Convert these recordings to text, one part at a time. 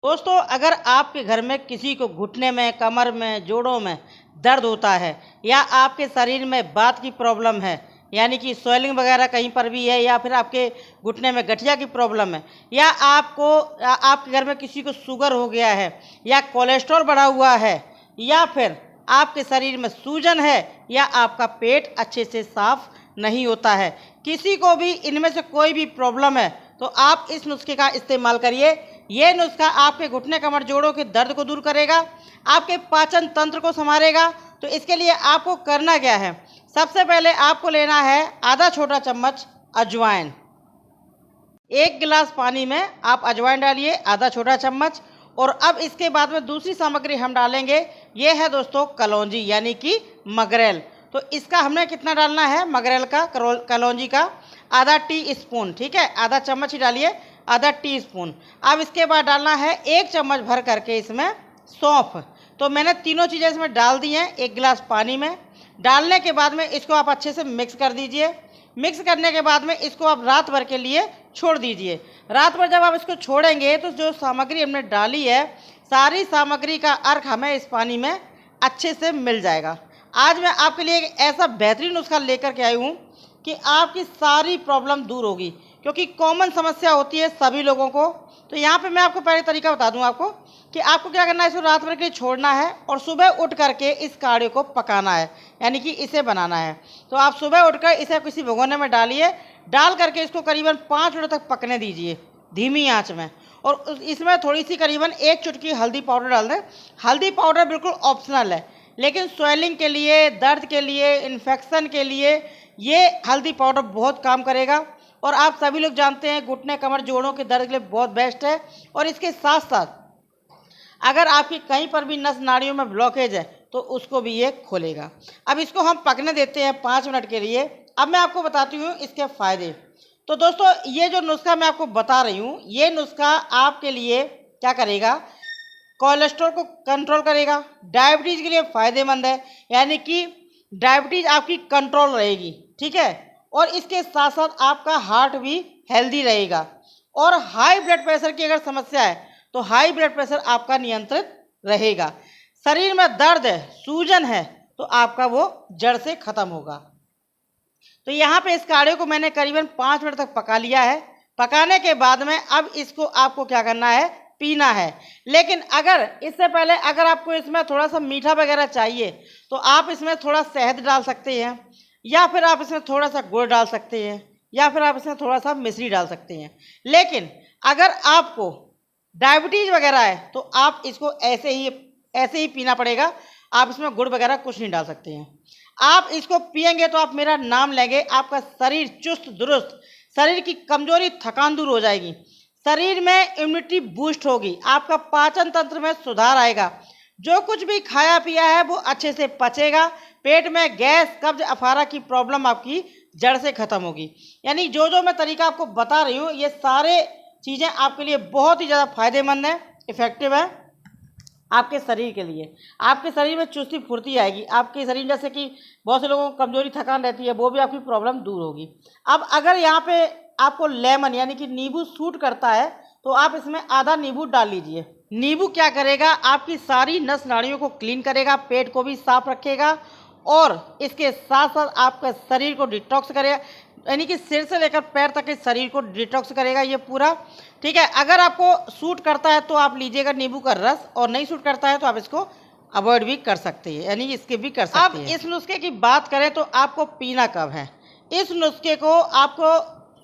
दोस्तों, अगर आपके घर में किसी को घुटने में, कमर में, जोड़ों में दर्द होता है या आपके शरीर में बात की प्रॉब्लम है, यानी कि स्वेलिंग वगैरह कहीं पर भी है, या फिर आपके घुटने में गठिया की प्रॉब्लम है, या आपके घर में किसी को शुगर हो गया है, या कोलेस्ट्रॉल बढ़ा हुआ है, या फिर आपके शरीर में सूजन है, या आपका पेट अच्छे से साफ नहीं होता है, किसी को भी इनमें से कोई भी प्रॉब्लम है, तो आप इस नुस्खे का इस्तेमाल करिए। ये नुस्खा आपके घुटने कमर जोड़ों के दर्द को दूर करेगा, आपके पाचन तंत्र को संभालेगा। तो इसके लिए आपको करना क्या है, सबसे पहले आपको लेना है आधा छोटा चम्मच अजवाइन। 1 गिलास पानी में आप अजवाइन डालिए, आधा छोटा चम्मच। और अब इसके बाद में दूसरी सामग्री हम डालेंगे, ये है दोस्तों कलौंजी, यानी कि मगरेल। तो इसका हमने कितना डालना है, मगरेल का, कलौंजी का आधा टी स्पून, ठीक है, आधा चम्मच ही डालिए, आधा टीस्पून। अब इसके बाद डालना है 1 चम्मच भर करके इसमें सौंफ। तो मैंने तीनों चीज़ें इसमें डाल दी हैं 1 गिलास पानी में। डालने के बाद में इसको आप अच्छे से मिक्स कर दीजिए। मिक्स करने के बाद में इसको आप रात भर के लिए छोड़ दीजिए। रात भर जब आप इसको छोड़ेंगे तो जो सामग्री हमने डाली है, सारी सामग्री का अर्क हमें इस पानी में अच्छे से मिल जाएगा। आज मैं आपके लिए एक ऐसा बेहतरीन नुस्खा लेकर के आई हूँ कि आपकी सारी प्रॉब्लम दूर होगी, क्योंकि कॉमन समस्या होती है सभी लोगों को। तो यहाँ पे मैं आपको पहले तरीका बता दूँ आपको कि आपको क्या करना है, इसको रात भर के लिए छोड़ना है और सुबह उठ करके इस काढ़े को पकाना है, यानी कि इसे बनाना है। तो आप सुबह उठकर इसे किसी भगोने में डालिए, डाल करके इसको करीबन 5 मिनट तक पकने दीजिए धीमी आंच में। और इसमें थोड़ी सी करीबन 1 चुटकी हल्दी पाउडर डाल दें। हल्दी पाउडर बिल्कुल ऑप्शनल है, लेकिन स्वेलिंग के लिए, दर्द के लिए, इन्फेक्शन के लिए ये हल्दी पाउडर बहुत काम करेगा। और आप सभी लोग जानते हैं घुटने कमर जोड़ों के दर्द के लिए बहुत बेस्ट है। और इसके साथ साथ अगर आपकी कहीं पर भी नस नाड़ियों में ब्लॉकेज है तो उसको भी ये खोलेगा। अब इसको हम पकने देते हैं 5 मिनट के लिए। अब मैं आपको बताती हूँ इसके फ़ायदे। तो दोस्तों, ये जो नुस्खा मैं आपको बता रही हूँ, ये नुस्खा आपके लिए क्या करेगा, कोलेस्ट्रॉल को कंट्रोल करेगा, डायबिटीज़ के लिए फ़ायदेमंद है, यानी कि डायबिटीज़ आपकी कंट्रोल रहेगी, ठीक है। और इसके साथ साथ आपका हार्ट भी हेल्दी रहेगा। और हाई ब्लड प्रेशर की अगर समस्या है तो हाई ब्लड प्रेशर आपका नियंत्रित रहेगा। शरीर में दर्द है, सूजन है, तो आपका वो जड़ से ख़त्म होगा। तो यहाँ पे इस काढ़े को मैंने करीबन 5 मिनट तक पका लिया है। पकाने के बाद में अब इसको आपको क्या करना है, पीना है। लेकिन अगर इससे पहले अगर आपको इसमें थोड़ा सा मीठा वगैरह चाहिए तो आप इसमें थोड़ा शहद डाल सकते हैं, या फिर आप इसमें थोड़ा सा गुड़ डाल सकते हैं, या फिर आप इसमें थोड़ा सा मिश्री डाल सकते हैं। लेकिन अगर आपको डायबिटीज़ वगैरह है तो आप इसको ऐसे ही पीना पड़ेगा। आप इसमें गुड़ वगैरह कुछ नहीं डाल सकते हैं। आप इसको पिएंगे तो आप मेरा नाम लेंगे, आपका शरीर चुस्त दुरुस्त, शरीर की कमजोरी थकान दूर हो जाएगी, शरीर में इम्यूनिटी बूस्ट होगी, आपका पाचन तंत्र में सुधार आएगा, जो कुछ भी खाया पिया है वो अच्छे से पचेगा, पेट में गैस कब्ज अफारा की प्रॉब्लम आपकी जड़ से ख़त्म होगी। यानी जो जो मैं तरीका आपको बता रही हूँ, ये सारे चीज़ें आपके लिए बहुत ही ज़्यादा फायदेमंद है, इफ़ेक्टिव है आपके शरीर के लिए। आपके शरीर में चुस्ती फुर्ती आएगी, आपके शरीर जैसे कि बहुत से लोगों को कमजोरी थकान रहती है, वो भी आपकी प्रॉब्लम दूर होगी। अब अगर यहाँ पे आपको लेमन यानी कि नींबू सूट करता है तो आप इसमें आधा नींबू डाल लीजिए। नींबू क्या करेगा, आपकी सारी नस नाड़ियों को क्लीन करेगा, पेट को भी साफ रखेगा, और इसके साथ साथ आपका शरीर को डिटॉक्स करेगा, यानी कि सिर से लेकर पैर तक के शरीर को डिटॉक्स करेगा ये पूरा, ठीक है। अगर आपको सूट करता है तो आप लीजिएगा नींबू का रस, और नहीं सूट करता है तो आप इसको अवॉइड भी कर सकते हैं, यानी स्किप भी कर सकते हैं। अब इस नुस्खे की बात करें तो आपको पीना कब है। इस नुस्खे को आपको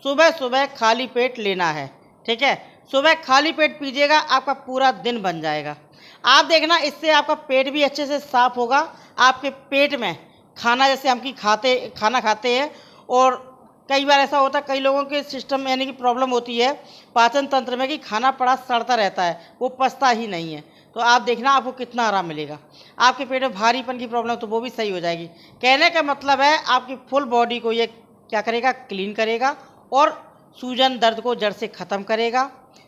सुबह सुबह खाली पेट लेना है, ठीक है। सुबह खाली पेट पीजिएगा, आपका पूरा दिन बन जाएगा। आप देखना, इससे आपका पेट भी अच्छे से साफ होगा। आपके पेट में खाना, जैसे हम खाना खाते हैं, और कई बार ऐसा होता है कई लोगों के सिस्टम यानी कि प्रॉब्लम होती है पाचन तंत्र में कि खाना पड़ा सड़ता रहता है, वो पचता ही नहीं है। तो आप देखना आपको कितना आराम मिलेगा। आपके पेट में भारीपन की प्रॉब्लम तो वो भी सही हो जाएगी। कहने का मतलब है आपकी फुल बॉडी को ये क्या करेगा, क्लीन करेगा, और सूजन दर्द को जड़ से ख़त्म करेगा।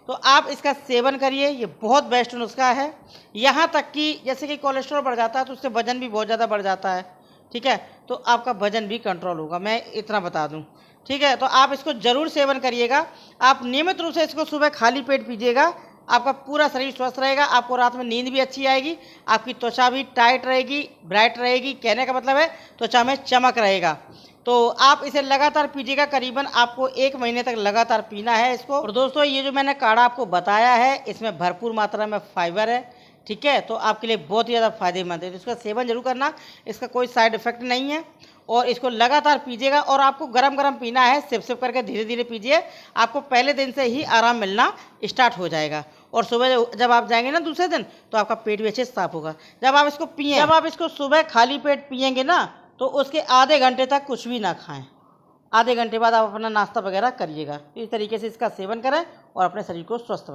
तो आप इसका सेवन करिए, ये बहुत बेस्ट नुस्खा है। यहाँ तक कि जैसे कि कोलेस्ट्रॉल बढ़ जाता है तो उससे वजन भी बहुत ज़्यादा बढ़ जाता है, ठीक है। तो आपका वजन भी कंट्रोल होगा, मैं इतना बता दूं, ठीक है। तो आप इसको ज़रूर सेवन करिएगा। आप नियमित रूप से इसको सुबह खाली पेट पीजिएगा, आपका पूरा शरीर स्वस्थ रहेगा, आपको रात में नींद भी अच्छी आएगी, आपकी त्वचा भी टाइट रहेगी, ब्राइट रहेगी। कहने का मतलब है त्वचा में चमक रहेगा। तो आप इसे लगातार पीजिएगा, करीबन आपको 1 महीने तक लगातार पीना है इसको। और दोस्तों, ये जो मैंने काढ़ा आपको बताया है, इसमें भरपूर मात्रा में फाइबर है, ठीक है। तो आपके लिए बहुत ही ज़्यादा फायदेमंद है, तो इसका सेवन जरूर करना, इसका कोई साइड इफेक्ट नहीं है। और इसको लगातार पीजिएगा, और आपको गरम गरम पीना है, सिप सिप करके धीरे धीरे पीजिए। आपको पहले दिन से ही आराम मिलना स्टार्ट हो जाएगा। और सुबह जब आप जाएंगे ना दूसरे दिन, तो आपका पेट भी अच्छे से साफ होगा। जब आप इसको सुबह खाली पेट पियेंगे ना, तो उसके आधे घंटे तक कुछ भी ना खाएं। आधे घंटे बाद आप अपना नाश्ता वगैरह करिएगा। इस तरीके से इसका सेवन करें और अपने शरीर को स्वस्थ